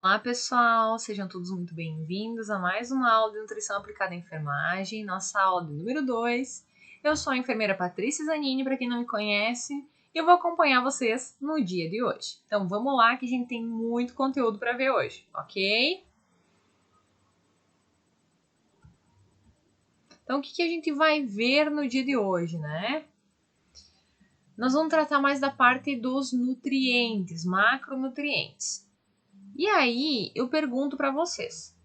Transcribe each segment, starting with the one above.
Olá pessoal, sejam todos muito bem-vindos a mais uma aula de Nutrição Aplicada à Enfermagem, nossa aula de número 2. Eu sou a enfermeira Patrícia Zanini, para quem não me conhece, e eu vou acompanhar vocês no dia de hoje. Então vamos lá que a gente tem muito conteúdo para ver hoje, ok? Então o que a gente vai ver no dia de hoje, né? Nós vamos tratar mais da parte dos nutrientes, macronutrientes. E aí eu pergunto para vocês.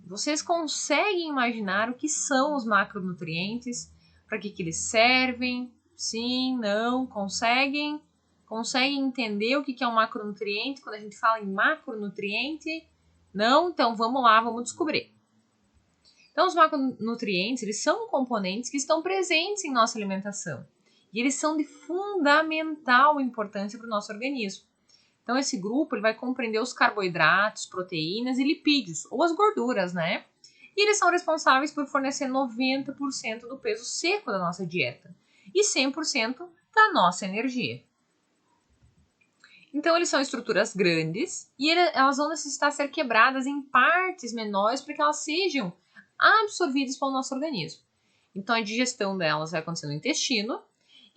Vocês conseguem imaginar o que são os macronutrientes? Para que eles servem? Sim, não? Conseguem? Conseguem entender o que é um macronutriente quando a gente fala em macronutriente? Não? Então vamos lá, vamos descobrir. Então os macronutrientes, eles são componentes que estão presentes em nossa alimentação. E eles são de fundamental importância para o nosso organismo. Então, esse grupo ele vai compreender os carboidratos, proteínas e lipídios, ou as gorduras, né? E eles são responsáveis por fornecer 90% do peso seco da nossa dieta e 100% da nossa energia. Então, eles são estruturas grandes e elas vão necessitar ser quebradas em partes menores para que elas sejam absorvidas pelo nosso organismo. Então, a digestão delas vai acontecer no intestino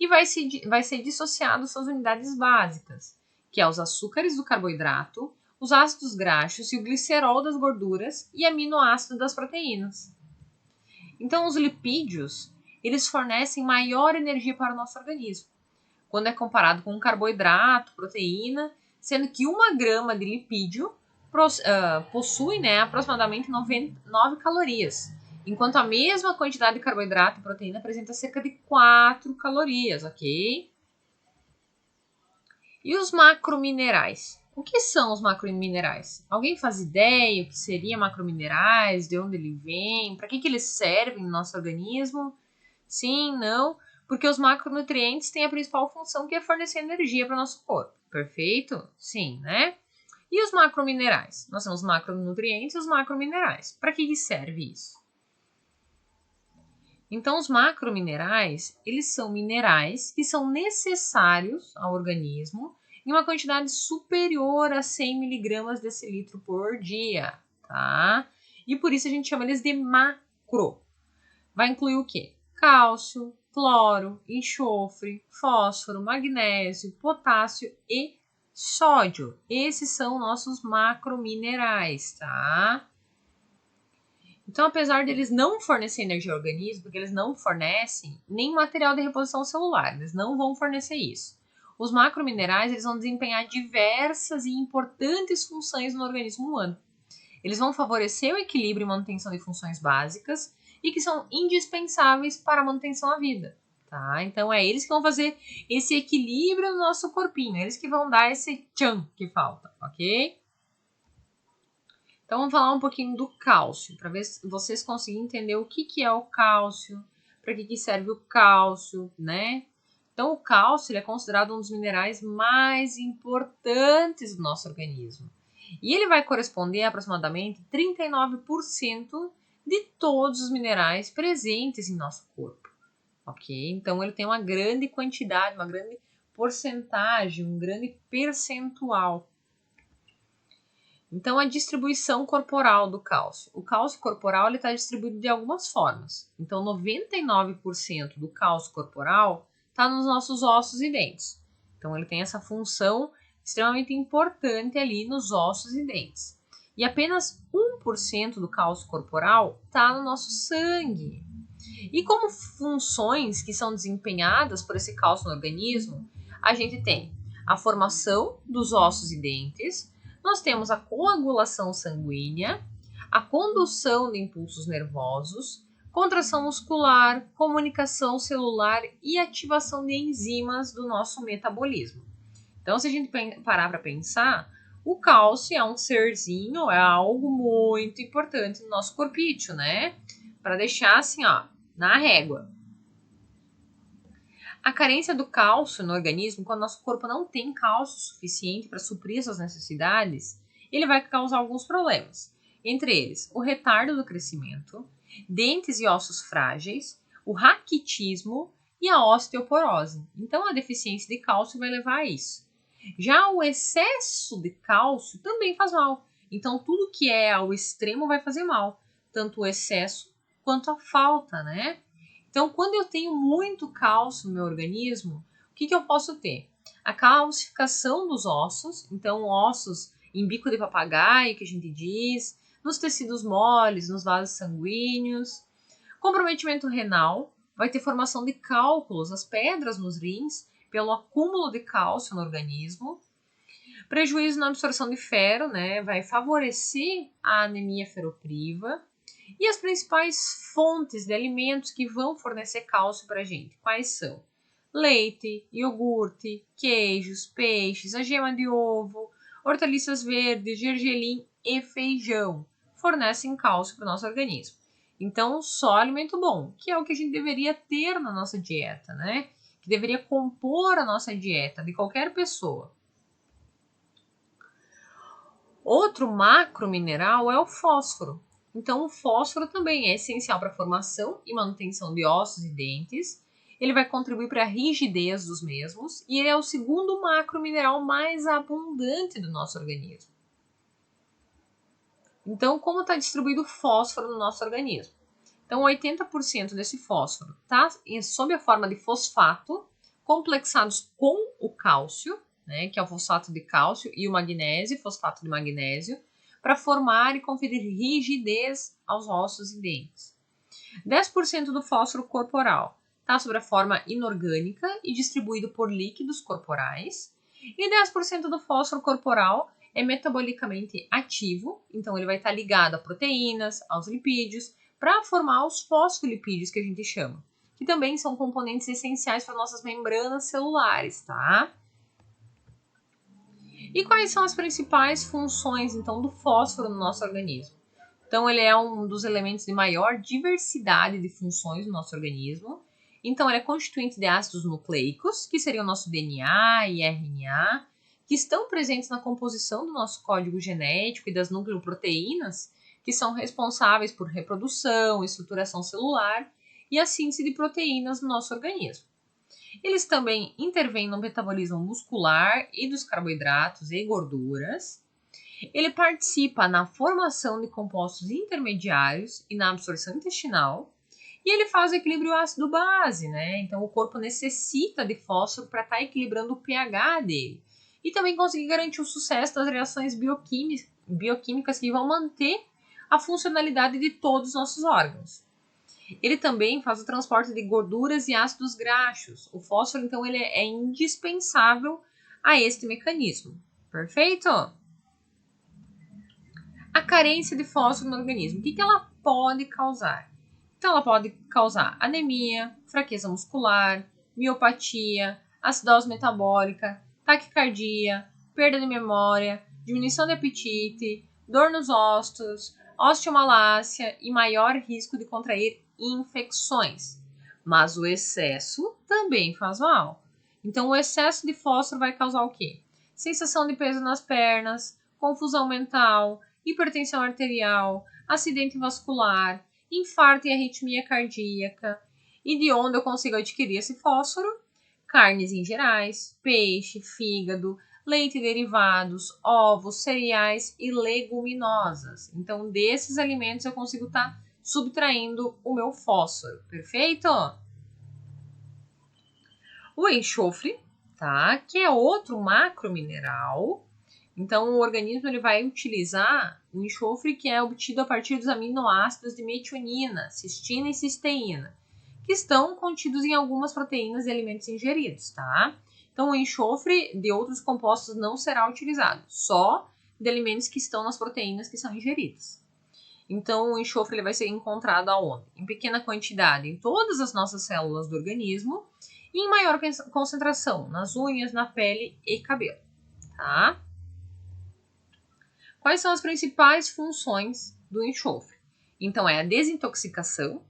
e vai ser dissociado às suas unidades básicas, que é os açúcares do carboidrato, os ácidos graxos e o glicerol das gorduras e aminoácido das proteínas. Então, os lipídios, eles fornecem maior energia para o nosso organismo, quando é comparado com um carboidrato, proteína, sendo que 1 grama de lipídio possui aproximadamente 9 calorias, enquanto a mesma quantidade de carboidrato e proteína apresenta cerca de 4 calorias, ok? E os macrominerais? O que são os macrominerais? Alguém faz ideia o que seriam macrominerais, de onde ele vem, para que eles servem no nosso organismo? Sim, não? Porque os macronutrientes têm a principal função que é fornecer energia para o nosso corpo. Perfeito? Sim, né? E os macrominerais? Nós temos os macronutrientes e os macrominerais. Para que serve isso? Então, os macrominerais, eles são minerais que são necessários ao organismo em uma quantidade superior a 100 miligramas decilitro por dia, tá? E por isso a gente chama eles de macro. Vai incluir o quê? Cálcio, cloro, enxofre, fósforo, magnésio, potássio e sódio. Esses são nossos macrominerais, tá? Então, apesar deles não fornecer energia ao organismo, porque eles não fornecem nem material de reposição celular, eles não vão fornecer isso. Os macrominerais eles vão desempenhar diversas e importantes funções no organismo humano. Eles vão favorecer o equilíbrio e manutenção de funções básicas e que são indispensáveis para a manutenção da vida. Tá? Então, é eles que vão fazer esse equilíbrio no nosso corpinho, eles que vão dar esse tchan que falta, ok? Então, vamos falar um pouquinho do cálcio, para ver se vocês conseguem entender o que é o cálcio, para que serve o cálcio, né? Então, o cálcio ele é considerado um dos minerais mais importantes do nosso organismo. E ele vai corresponder a aproximadamente 39% de todos os minerais presentes em nosso corpo, ok? Então, ele tem uma grande quantidade, uma grande porcentagem, um grande percentual. Então, a distribuição corporal do cálcio. O cálcio corporal está distribuído de algumas formas. Então, 99% do cálcio corporal está nos nossos ossos e dentes. Então, ele tem essa função extremamente importante ali nos ossos e dentes. E apenas 1% do cálcio corporal está no nosso sangue. E como funções que são desempenhadas por esse cálcio no organismo, a gente tem a formação dos ossos e dentes, nós temos a coagulação sanguínea, a condução de impulsos nervosos, contração muscular, comunicação celular e ativação de enzimas do nosso metabolismo. Então, se a gente parar para pensar, o cálcio é um serzinho, é algo muito importante no nosso corpício, né? Para deixar assim, ó, na régua. A carência do cálcio no organismo, quando nosso corpo não tem cálcio suficiente para suprir suas necessidades, ele vai causar alguns problemas. Entre eles, o retardo do crescimento, dentes e ossos frágeis, o raquitismo e a osteoporose. Então, a deficiência de cálcio vai levar a isso. Já o excesso de cálcio também faz mal. Então, tudo que é ao extremo vai fazer mal, tanto o excesso quanto a falta, né? Então, quando eu tenho muito cálcio no meu organismo, o que eu posso ter? A calcificação dos ossos, então ossos em bico de papagaio, que a gente diz, nos tecidos moles, nos vasos sanguíneos. Comprometimento renal, vai ter formação de cálculos, as pedras nos rins, pelo acúmulo de cálcio no organismo. Prejuízo na absorção de ferro, né? Vai favorecer a anemia ferropriva. E as principais fontes de alimentos que vão fornecer cálcio para a gente, quais são? Leite, iogurte, queijos, peixes, a gema de ovo, hortaliças verdes, gergelim e feijão fornecem cálcio para o nosso organismo. Então, só alimento bom, que é o que a gente deveria ter na nossa dieta, né? Que deveria compor a nossa dieta de qualquer pessoa. Outro macromineral é o fósforo. Então, o fósforo também é essencial para a formação e manutenção de ossos e dentes. Ele vai contribuir para a rigidez dos mesmos e ele é o segundo macromineral mais abundante do nosso organismo. Então, como está distribuído o fósforo no nosso organismo? Então, 80% desse fósforo está sob a forma de fosfato, complexados com o cálcio, né, que é o fosfato de cálcio, e o magnésio, fosfato de magnésio, para formar e conferir rigidez aos ossos e dentes. 10% do fósforo corporal está sob a forma inorgânica e distribuído por líquidos corporais. E 10% do fósforo corporal é metabolicamente ativo, então ele vai estar ligado a proteínas, aos lipídios, para formar os fosfolipídios que a gente chama, que também são componentes essenciais para nossas membranas celulares, tá? E quais são as principais funções, então, do fósforo no nosso organismo? Então, ele é um dos elementos de maior diversidade de funções no nosso organismo. Então, ele é constituinte de ácidos nucleicos, que seriam o nosso DNA e RNA, que estão presentes na composição do nosso código genético e das nucleoproteínas, que são responsáveis por reprodução, estruturação celular e a síntese de proteínas no nosso organismo. Eles também intervêm no metabolismo muscular e dos carboidratos e gorduras. Ele participa na formação de compostos intermediários e na absorção intestinal. E ele faz o equilíbrio ácido-base, né? Então o corpo necessita de fósforo para estar equilibrando o pH dele. E também conseguir garantir o sucesso das reações bioquímicas que vão manter a funcionalidade de todos os nossos órgãos. Ele também faz o transporte de gorduras e ácidos graxos. O fósforo, então, ele é indispensável a este mecanismo. Perfeito? A carência de fósforo no organismo, o que ela pode causar? Então, ela pode causar anemia, fraqueza muscular, miopatia, acidose metabólica, taquicardia, perda de memória, diminuição de apetite, dor nos ossos, osteomalácia e maior risco de contrair infecções. Mas o excesso também faz mal. Então, o excesso de fósforo vai causar o quê? Sensação de peso nas pernas, confusão mental, hipertensão arterial, acidente vascular, infarto e arritmia cardíaca. E de onde eu consigo adquirir esse fósforo? Carnes em gerais, peixe, fígado, leite e derivados, ovos, cereais e leguminosas. Então, desses alimentos eu consigo estar subtraindo o meu fósforo, perfeito? O enxofre, tá? Que é outro macromineral. Então, o organismo ele vai utilizar o enxofre que é obtido a partir dos aminoácidos de metionina, cistina e cisteína, que estão contidos em algumas proteínas e alimentos ingeridos, tá? Então, o enxofre de outros compostos não será utilizado, só de alimentos que estão nas proteínas que são ingeridas. Então, o enxofre ele vai ser encontrado aonde? Em pequena quantidade em todas as nossas células do organismo e em maior concentração nas unhas, na pele e cabelo, tá? Quais são as principais funções do enxofre? Então, é a desintoxicação,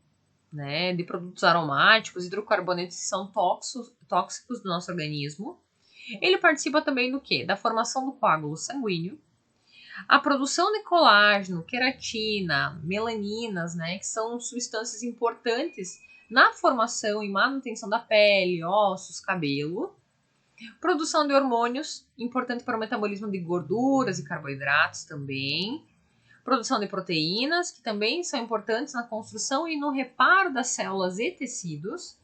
né, de produtos aromáticos, hidrocarbonetos que são tóxicos do nosso organismo. Ele participa também do quê? Da formação do coágulo sanguíneo, a produção de colágeno, queratina, melaninas, né, que são substâncias importantes na formação e manutenção da pele, ossos, cabelo. Produção de hormônios, importante para o metabolismo de gorduras e carboidratos também. Produção de proteínas, que também são importantes na construção e no reparo das células e tecidos.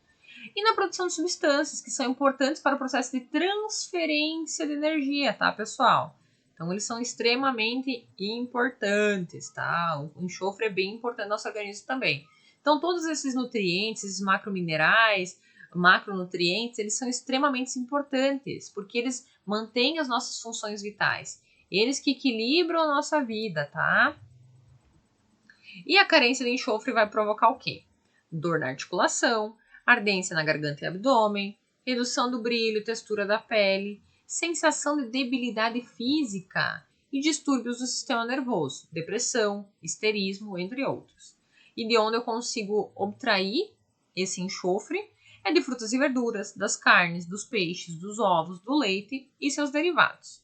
E na produção de substâncias, que são importantes para o processo de transferência de energia, tá, pessoal? Então, eles são extremamente importantes, tá? O enxofre é bem importante no nosso organismo também. Então, todos esses nutrientes, esses macrominerais, macronutrientes, eles são extremamente importantes, porque eles mantêm as nossas funções vitais. Eles que equilibram a nossa vida, tá? E a carência de enxofre vai provocar o quê? Dor na articulação, ardência na garganta e abdômen, redução do brilho, textura da pele, sensação de debilidade física e distúrbios do sistema nervoso, depressão, histerismo, entre outros. E de onde eu consigo obtrair esse enxofre é de frutas e verduras, das carnes, dos peixes, dos ovos, do leite e seus derivados.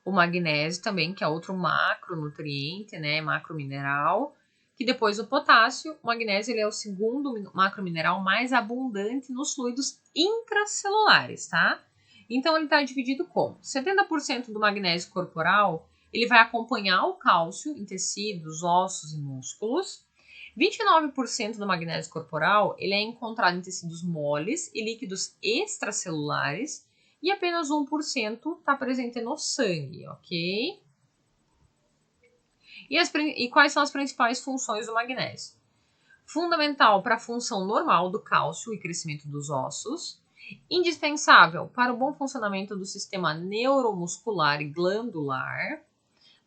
O magnésio também, que é outro macronutriente, né, macromineral, que depois do potássio, o magnésio ele é o segundo macromineral mais abundante nos fluidos intracelulares, tá? Então ele está dividido como 70% do magnésio corporal, ele vai acompanhar o cálcio em tecidos, ossos e músculos. 29% do magnésio corporal, ele é encontrado em tecidos moles e líquidos extracelulares, e apenas 1% está presente no sangue, ok? E quais são as principais funções do magnésio? Fundamental para a função normal do cálcio e crescimento dos ossos, indispensável para o bom funcionamento do sistema neuromuscular e glandular,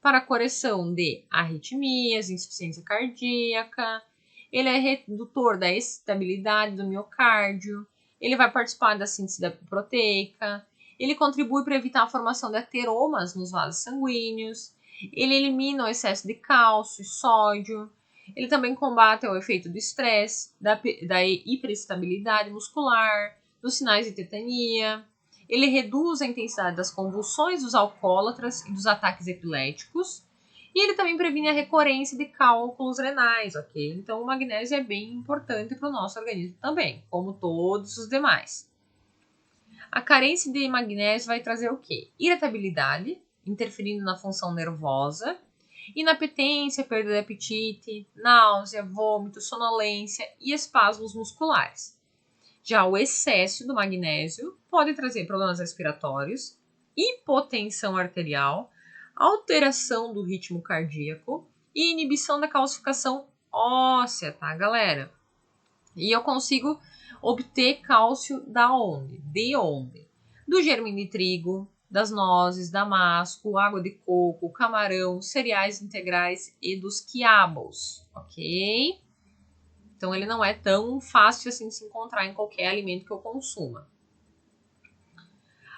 para a correção de arritmias, insuficiência cardíaca, ele é redutor da estabilidade do miocárdio, ele vai participar da síntese da proteica, ele contribui para evitar a formação de ateromas nos vasos sanguíneos, ele elimina o excesso de cálcio e sódio, ele também combate o efeito do estresse, da hiperestabilidade muscular, dos sinais de tetania, ele reduz a intensidade das convulsões dos alcoólatras e dos ataques epiléticos, e ele também previne a recorrência de cálculos renais, ok? Então o magnésio é bem importante para o nosso organismo também, como todos os demais. A carência de magnésio vai trazer o quê? Irritabilidade, interferindo na função nervosa, inapetência, perda de apetite, náusea, vômito, sonolência e espasmos musculares. Já o excesso do magnésio pode trazer problemas respiratórios, hipotensão arterial, alteração do ritmo cardíaco e inibição da calcificação óssea, tá, galera? E eu consigo obter cálcio da onde? De onde? Do germe de trigo, das nozes, damasco, água de coco, camarão, cereais integrais e dos quiabos, ok? Então ele não é tão fácil assim de se encontrar em qualquer alimento que eu consuma.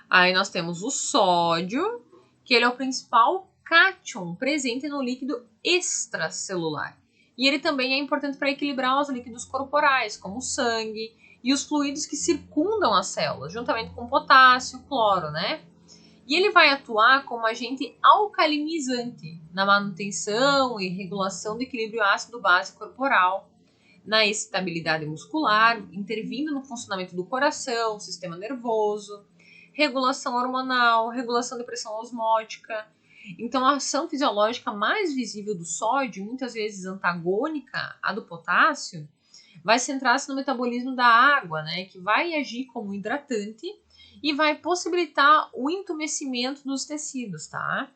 Aí nós temos o sódio, que ele é o principal cátion presente no líquido extracelular. E ele também é importante para equilibrar os líquidos corporais, como o sangue e os fluidos que circundam as células, juntamente com potássio, cloro, né? E ele vai atuar como agente alcalinizante na manutenção e regulação do equilíbrio ácido-base corporal, na estabilidade muscular, intervindo no funcionamento do coração, sistema nervoso, regulação hormonal, regulação da pressão osmótica. Então, a ação fisiológica mais visível do sódio, muitas vezes antagônica à do potássio, vai centrar-se no metabolismo da água, né, que vai agir como hidratante e vai possibilitar o entumecimento dos tecidos, tá?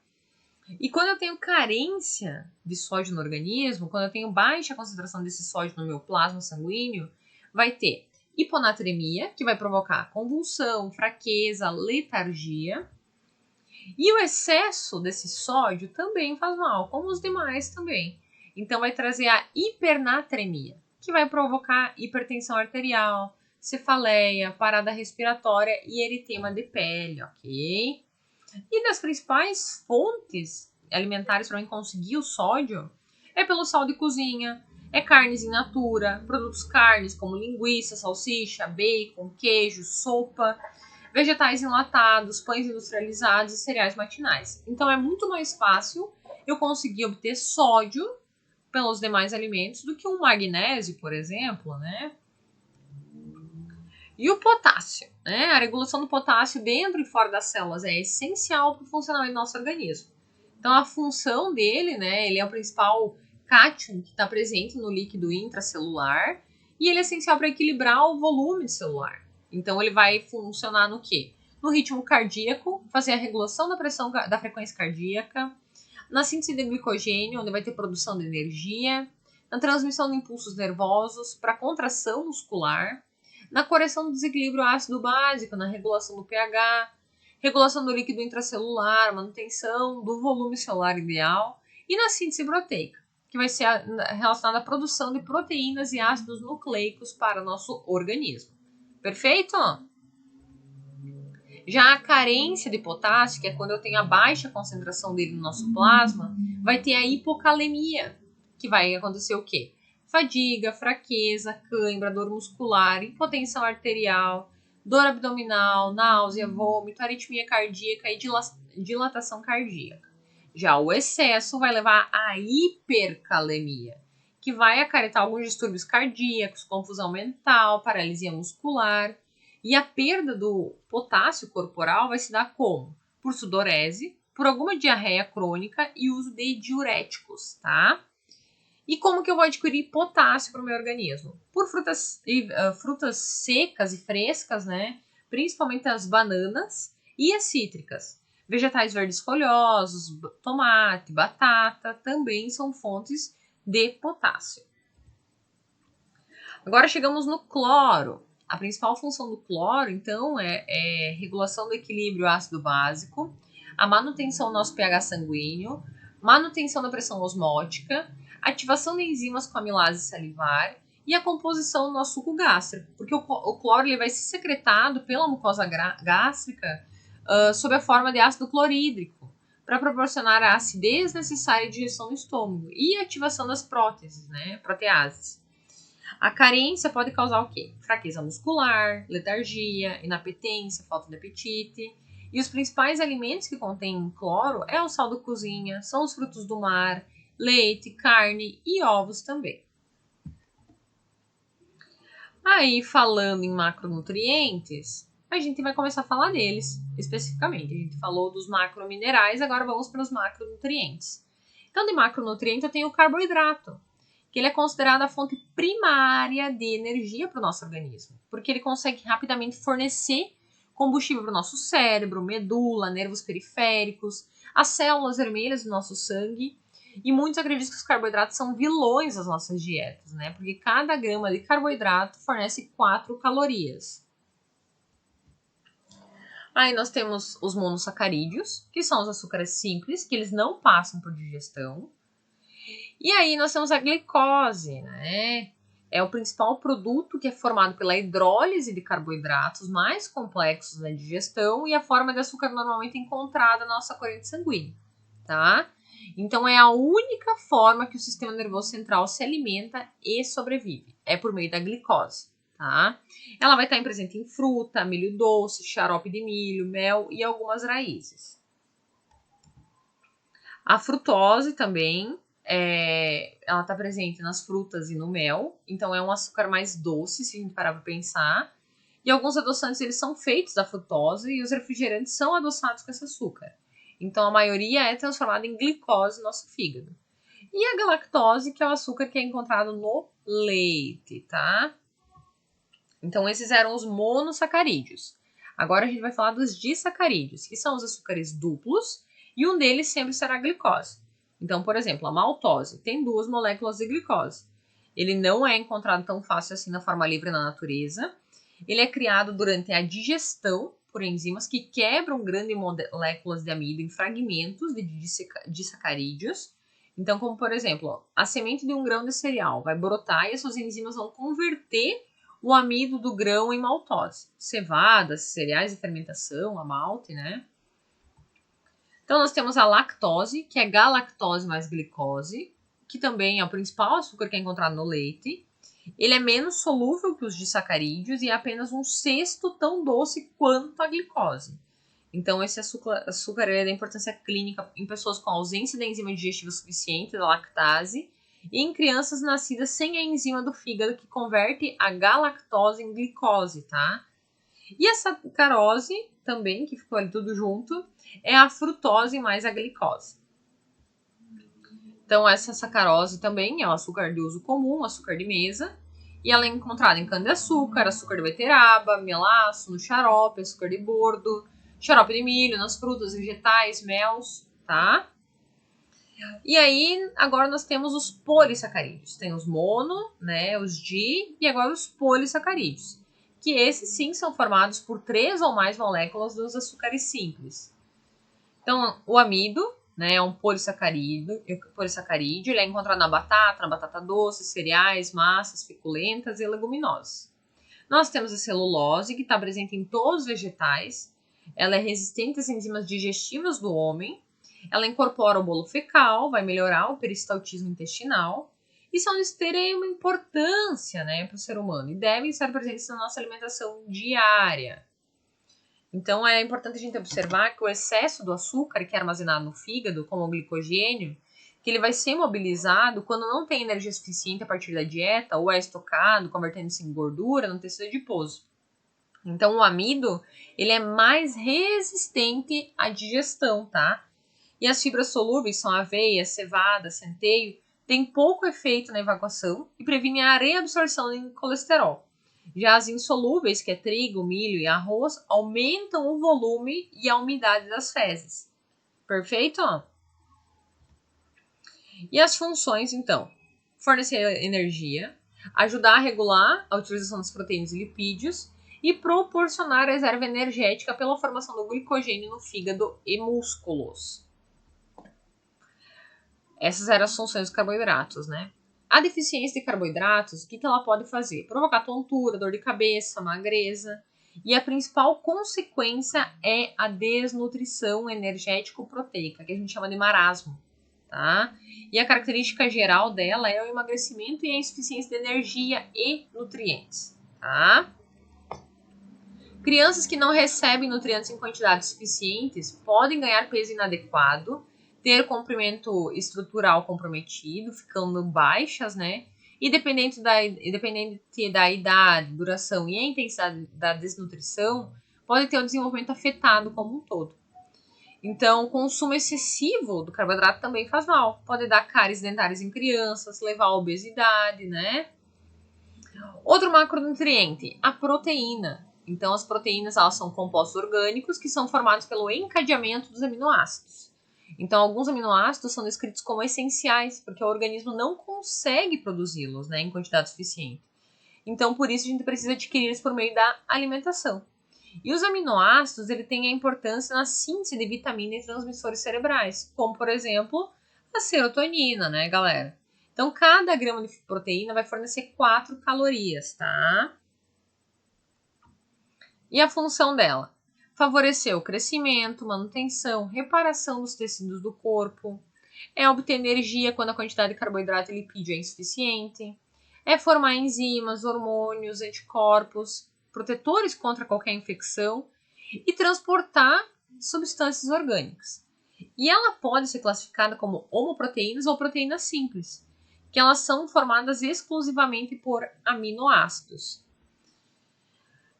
E quando eu tenho carência de sódio no organismo, quando eu tenho baixa concentração desse sódio no meu plasma sanguíneo, vai ter hiponatremia, que vai provocar convulsão, fraqueza, letargia. E o excesso desse sódio também faz mal, como os demais também. Então vai trazer a hipernatremia, que vai provocar hipertensão arterial, cefaleia, parada respiratória e eritema de pele, ok? E das principais fontes alimentares para mim conseguir o sódio é pelo sal de cozinha, é carnes in natura, produtos carnes como linguiça, salsicha, bacon, queijo, sopa, vegetais enlatados, pães industrializados e cereais matinais. Então é muito mais fácil eu conseguir obter sódio pelos demais alimentos do que um magnésio, por exemplo, né? E o potássio, né? A regulação do potássio dentro e fora das células é essencial para o funcionamento do nosso organismo. Então, a função dele, né? Ele é o principal cátion que está presente no líquido intracelular e ele é essencial para equilibrar o volume celular. Então, ele vai funcionar no quê? No ritmo cardíaco, fazer a regulação da pressão da frequência cardíaca, na síntese de glicogênio, onde vai ter produção de energia, na transmissão de impulsos nervosos, para contração muscular, na correção do desequilíbrio ácido-básico, na regulação do pH, regulação do líquido intracelular, manutenção do volume celular ideal e na síntese proteica, que vai ser relacionada à produção de proteínas e ácidos nucleicos para o nosso organismo. Perfeito? Já a carência de potássio, que é quando eu tenho a baixa concentração dele no nosso plasma, vai ter a hipocalemia, que vai acontecer o quê? Fadiga, fraqueza, cãibra, dor muscular, hipotensão arterial, dor abdominal, náusea, vômito, aritmia cardíaca e dilatação cardíaca. Já o excesso vai levar à hipercalemia, que vai acarretar alguns distúrbios cardíacos, confusão mental, paralisia muscular. E a perda do potássio corporal vai se dar como? Por sudorese, por alguma diarreia crônica e uso de diuréticos, tá? E como que eu vou adquirir potássio para o meu organismo? Por frutas secas e frescas, né? Principalmente as bananas e as cítricas. Vegetais verdes folhosos, tomate, batata, também são fontes de potássio. Agora chegamos no cloro. A principal função do cloro, então, é regulação do equilíbrio ácido-básico, a manutenção do nosso pH sanguíneo, manutenção da pressão osmótica, ativação de enzimas com amilase salivar e a composição do nosso suco gástrico, porque o cloro ele vai ser secretado pela mucosa gástrica sob a forma de ácido clorídrico, para proporcionar a acidez necessária de digestão no estômago e ativação das próteses, né, proteases. A carência pode causar o quê? Fraqueza muscular, letargia, inapetência, falta de apetite. E os principais alimentos que contêm cloro é o sal da cozinha, são os frutos do mar, leite, carne e ovos também. Aí, falando em macronutrientes, a gente vai começar a falar deles especificamente. A gente falou dos macrominerais, agora vamos para os macronutrientes. Então, de macronutriente eu tenho o carboidrato, que ele é considerado a fonte primária de energia para o nosso organismo, porque ele consegue rapidamente fornecer combustível para o nosso cérebro, medula, nervos periféricos, as células vermelhas do nosso sangue, e muitos acreditam que os carboidratos são vilões das nossas dietas, né? Porque cada grama de carboidrato fornece 4 calorias. Aí nós temos os monossacarídeos, que são os açúcares simples, que eles não passam por digestão. E aí nós temos a glicose, né? É o principal produto que é formado pela hidrólise de carboidratos mais complexos na digestão e a forma de açúcar normalmente encontrada na nossa corrente sanguínea, tá? Então é a única forma que o sistema nervoso central se alimenta e sobrevive, é por meio da glicose, tá? Ela vai estar presente em fruta, milho doce, xarope de milho, mel e algumas raízes. A frutose também, ela está presente nas frutas e no mel, então é um açúcar mais doce, se a gente parar para pensar. E alguns adoçantes eles são feitos da frutose e os refrigerantes são adoçados com esse açúcar. Então a maioria é transformada em glicose no nosso fígado. E a galactose, que é o açúcar que é encontrado no leite, tá? Então esses eram os monossacarídeos. Agora a gente vai falar dos disacarídeos, que são os açúcares duplos, e um deles sempre será a glicose. Então, por exemplo, a maltose tem 2 moléculas de glicose. Ele não é encontrado tão fácil assim na forma livre na natureza. Ele é criado durante a digestão por enzimas que quebram grandes moléculas de amido em fragmentos de disacarídeos. Então, como por exemplo, a semente de um grão de cereal vai brotar e as suas enzimas vão converter o amido do grão em maltose. Cevadas, cereais de fermentação, a malte, né? Então, nós temos a lactose, que é galactose mais glicose, que também é o principal açúcar que é encontrado no leite. Ele é menos solúvel que os disacarídeos e é apenas 1/6 tão doce quanto a glicose. Então, esse açúcar é da importância clínica em pessoas com ausência da enzima digestiva suficiente, da lactase, e em crianças nascidas sem a enzima do fígado que converte a galactose em glicose, tá? E a sacarose, também, que ficou ali tudo junto, é a frutose mais a glicose. Então, essa sacarose também é o açúcar de uso comum, açúcar de mesa, e ela é encontrada em cana-de-açúcar, açúcar de beterraba, melaço, no xarope, açúcar de bordo, xarope de milho, nas frutas, vegetais, mel, tá? E aí, agora nós temos os polissacarídeos. Tem os mono, né, os di, e agora os polissacarídeos. Que esses sim são formados por 3 ou mais moléculas dos açúcares simples. Então, o amido, né, é um polissacarídeo, ele é encontrado na batata doce, cereais, massas, feculentas e leguminosas. Nós temos a celulose, que está presente em todos os vegetais. Ela é resistente às enzimas digestivas do homem. Ela incorpora o bolo fecal, vai melhorar o peristaltismo intestinal. E são de extrema importância, né, para o ser humano. E devem estar presentes na nossa alimentação diária. Então, é importante a gente observar que o excesso do açúcar que é armazenado no fígado, como o glicogênio, que ele vai ser mobilizado quando não tem energia suficiente a partir da dieta, ou é estocado, convertendo-se em gordura no tecido adiposo. Então, o amido, ele é mais resistente à digestão, tá? E as fibras solúveis são aveia, cevada, centeio, têm pouco efeito na evacuação e previnem a reabsorção em colesterol. Já as insolúveis, que é trigo, milho e arroz, aumentam o volume e a umidade das fezes. Perfeito? E as funções, então? Fornecer energia, ajudar a regular a utilização das proteínas e lipídios e proporcionar reserva energética pela formação do glicogênio no fígado e músculos. Essas eram as funções dos carboidratos, né? A deficiência de carboidratos, o que ela pode fazer? Provocar tontura, dor de cabeça, magreza. E a principal consequência é a desnutrição energético-proteica, que a gente chama de marasmo, tá? E a característica geral dela é o emagrecimento e a insuficiência de energia e nutrientes, tá? Crianças que não recebem nutrientes em quantidades suficientes podem ganhar peso inadequado, ter comprimento estrutural comprometido, ficando baixas, né? E dependente da idade, duração e a intensidade da desnutrição, pode ter o desenvolvimento afetado como um todo. Então, o consumo excessivo do carboidrato também faz mal. Pode dar cáries dentárias em crianças, levar à obesidade, né? Outro macronutriente, a proteína. Então, as proteínas elas são compostos orgânicos que são formados pelo encadeamento dos aminoácidos. Então, alguns aminoácidos são descritos como essenciais, porque o organismo não consegue produzi-los, né, em quantidade suficiente. Então, por isso, a gente precisa adquirir isso por meio da alimentação. E os aminoácidos, ele tem a importância na síntese de vitamina e transmissores cerebrais, como, por exemplo, a serotonina, né, galera? Então, cada grama de proteína vai fornecer 4 calorias, tá? E a função dela? Favorecer o crescimento, manutenção, reparação dos tecidos do corpo. É obter energia quando a quantidade de carboidrato e lipídio é insuficiente. É formar enzimas, hormônios, anticorpos, protetores contra qualquer infecção e transportar substâncias orgânicas. E ela pode ser classificada como homoproteínas ou proteínas simples, que elas são formadas exclusivamente por aminoácidos.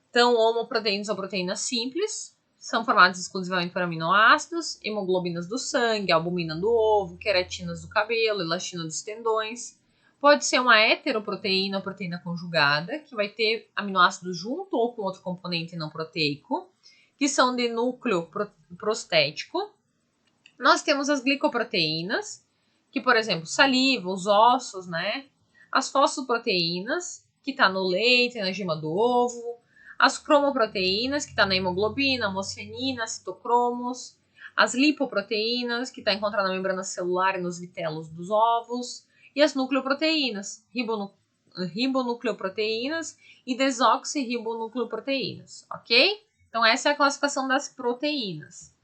Então, homoproteínas ou proteínas simples são formadas exclusivamente por aminoácidos, hemoglobinas do sangue, albumina do ovo, queratinas do cabelo, elastina dos tendões. Pode ser uma heteroproteína ou proteína conjugada, que vai ter aminoácidos junto ou com outro componente não proteico, que são de núcleo prostético. Nós temos as glicoproteínas, que, por exemplo, saliva, os ossos, né? As fosfoproteínas, que está no leite, na gema do ovo. As cromoproteínas, que está na hemoglobina, homocianina, citocromos. As lipoproteínas, que está encontrada na membrana celular e nos vitelos dos ovos. E as nucleoproteínas, ribonucleoproteínas e desoxirribonucleoproteínas, ok? Então, essa é a classificação das proteínas.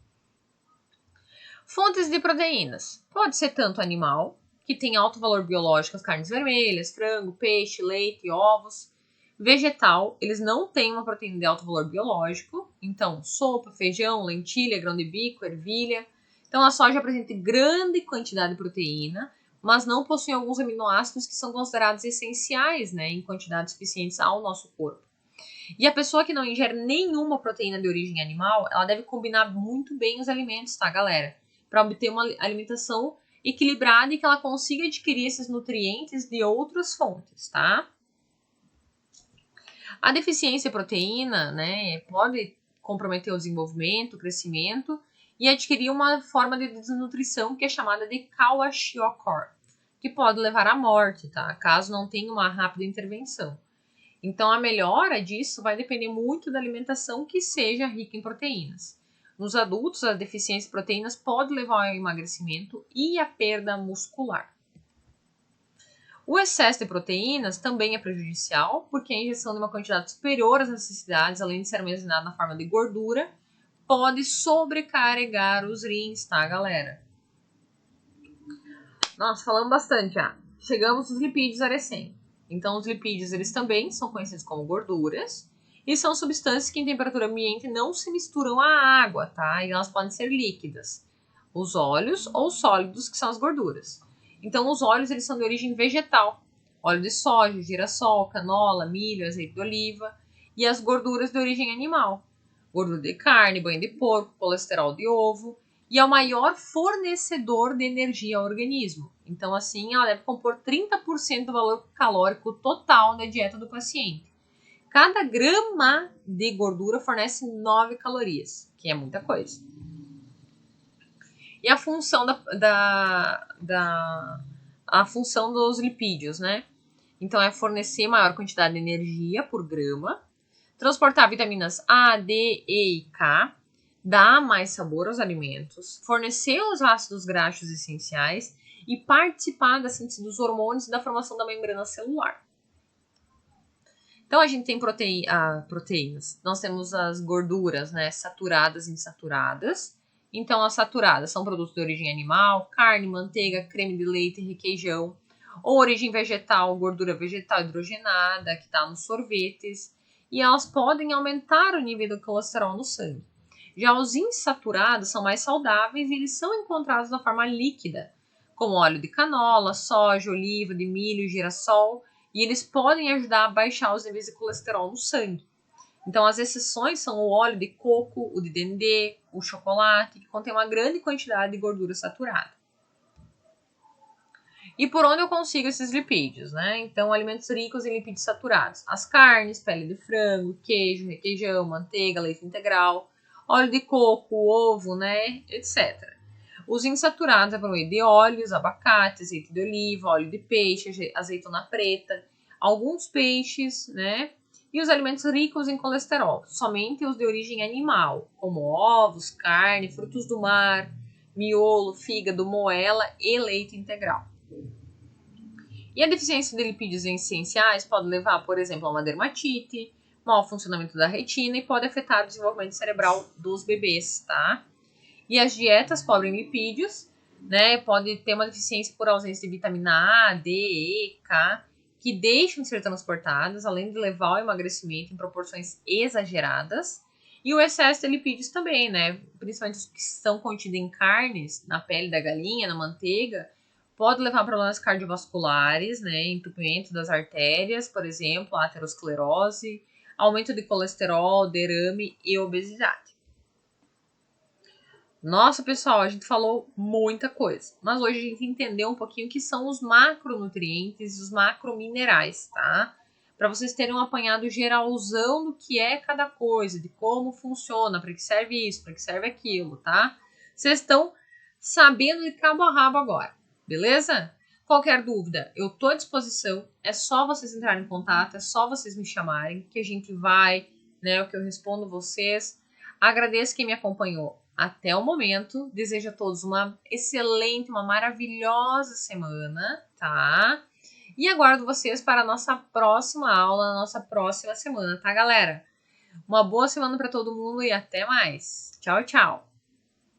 Fontes de proteínas. Pode ser tanto animal, que tem alto valor biológico, as carnes vermelhas, frango, peixe, leite, ovos. Vegetal, eles não têm uma proteína de alto valor biológico. Então, sopa, feijão, lentilha, grão de bico, ervilha. Então, a soja apresenta grande quantidade de proteína, mas não possui alguns aminoácidos que são considerados essenciais, né, em quantidades suficientes ao nosso corpo. E a pessoa que não ingere nenhuma proteína de origem animal, ela deve combinar muito bem os alimentos, tá, galera? Para obter uma alimentação equilibrada e que ela consiga adquirir esses nutrientes de outras fontes, tá? A deficiência em proteína, né, pode comprometer o desenvolvimento, o crescimento e adquirir uma forma de desnutrição que é chamada de kwashiorkor, que pode levar à morte, tá? Caso não tenha uma rápida intervenção. Então, a melhora disso vai depender muito da alimentação que seja rica em proteínas. Nos adultos, a deficiência em proteínas pode levar ao emagrecimento e à perda muscular. O excesso de proteínas também é prejudicial, porque a injeção de uma quantidade superior às necessidades, além de ser armazenada na forma de gordura, pode sobrecarregar os rins, tá, galera? Nossa, falamos bastante já. Chegamos nos lipídios arecem. Então, os lipídios, eles também são conhecidos como gorduras e são substâncias que em temperatura ambiente não se misturam à água, tá? E elas podem ser líquidas, os óleos ou sólidos, que são as gorduras. Então, os óleos, eles são de origem vegetal. Óleo de soja, girassol, canola, milho, azeite de oliva. E as gorduras de origem animal. Gordura de carne, banha de porco, colesterol de ovo. E é o maior fornecedor de energia ao organismo. Então, assim, ela deve compor 30% do valor calórico total da dieta do paciente. Cada grama de gordura fornece 9 calorias, que é muita coisa. E a função a função dos lipídios, né? Então, é fornecer maior quantidade de energia por grama, transportar vitaminas A, D, E e K, dar mais sabor aos alimentos, fornecer os ácidos graxos essenciais e participar da síntese dos hormônios e da formação da membrana celular. Então, a gente tem proteínas. Nós temos as gorduras, né, saturadas e insaturadas. Então, as saturadas são produtos de origem animal, carne, manteiga, creme de leite, requeijão. Ou origem vegetal, gordura vegetal hidrogenada, que está nos sorvetes. E elas podem aumentar o nível do colesterol no sangue. Já os insaturados são mais saudáveis e eles são encontrados na forma líquida, como óleo de canola, soja, oliva, de milho, girassol, e eles podem ajudar a baixar os níveis de colesterol no sangue. Então, as exceções são o óleo de coco, o de dendê, o chocolate, que contém uma grande quantidade de gordura saturada. E por onde eu consigo esses lipídios, né? Então, alimentos ricos em lipídios saturados. As carnes, pele de frango, queijo, requeijão, manteiga, leite integral, óleo de coco, ovo, né? Etc. Os insaturados é por meio de óleos, abacate, azeite de oliva, óleo de peixe, azeitona preta, alguns peixes, né? E os alimentos ricos em colesterol, somente os de origem animal, como ovos, carne, frutos do mar, miolo, fígado, moela e leite integral. E a deficiência de lipídios essenciais pode levar, por exemplo, a uma dermatite, mau funcionamento da retina e pode afetar o desenvolvimento cerebral dos bebês, tá? E as dietas pobres em lipídios, né, pode ter uma deficiência por ausência de vitamina A, D, E, K, que deixam de ser transportadas, além de levar ao emagrecimento em proporções exageradas. E o excesso de lipídios também, né, principalmente os que são contidos em carnes, na pele da galinha, na manteiga, pode levar a problemas cardiovasculares, né, entupimento das artérias, por exemplo, aterosclerose, aumento de colesterol, derrame e obesidade. Nossa, pessoal, a gente falou muita coisa, mas hoje a gente entendeu um pouquinho o que são os macronutrientes e os macrominerais, tá? Para vocês terem um apanhado geralzão do que é cada coisa, de como funciona, para que serve isso, para que serve aquilo, tá? Vocês estão sabendo de cabo a rabo agora, beleza? Qualquer dúvida, eu tô à disposição, é só vocês entrarem em contato, é só vocês me chamarem, que a gente vai, né, o que eu respondo vocês. Agradeço quem me acompanhou até o momento. Desejo a todos uma excelente, uma maravilhosa semana, tá? E aguardo vocês para a nossa próxima aula, na nossa próxima semana, tá, galera? Uma boa semana para todo mundo e até mais. Tchau, tchau!